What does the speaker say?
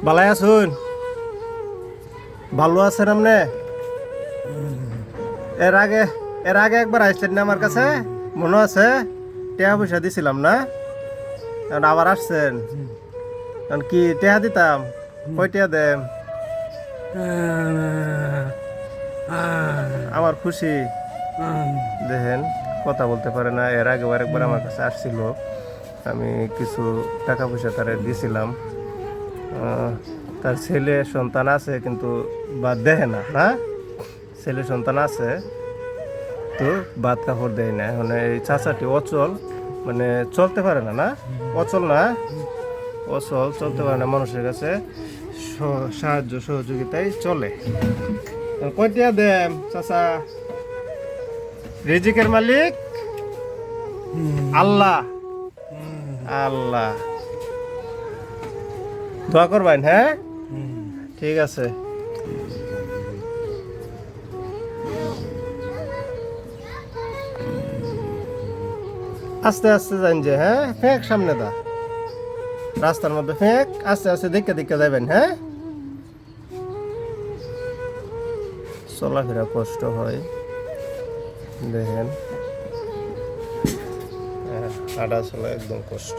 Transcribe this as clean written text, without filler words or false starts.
বালাই আছুন? ভালো আছেন আপনি? এর আগে একবার আসলেন না আমার কাছে, মনে আছে? টাকা পয়সা দিছিলাম না? এখন আবার আসছেন। এখন কি টাকা দিতাম? কয় টাকা দেন? আমার খুশি দেখেন, কথা বলতে পারে না। এর আগে একবার আমার কাছে আসছিল, আমি কিছু টাকা পয়সা তারে দিছিলাম। তার ছেলে সন্তান আছে কিন্তু বাদ দেয় না, না ছেলে সন্তান আছে তো ভাত কাপড় দেয় না। এখন এই চাচাটি অচল, মানে চলতে পারে না, না অচল না, অচল চলতে পারে না, মানুষের কাছে সাহায্য সহযোগিতায় চলে। কয়টা দেন চাচা? রিজিকের মালিক আল্লাহ। আল্লাহ দোয়া করবেন, হ্যাঁ ঠিক আছে। আস্তে আস্তে যান যে, হ্যাঁ ফেঁক সামনে দা, রাস্তার মধ্যে ফেঁক, আস্তে আস্তে দেখে দেখে যাবেন, হ্যাঁ চলাফেরা কষ্ট হয় দেখেন, হাঁটা চলা একদম কষ্ট।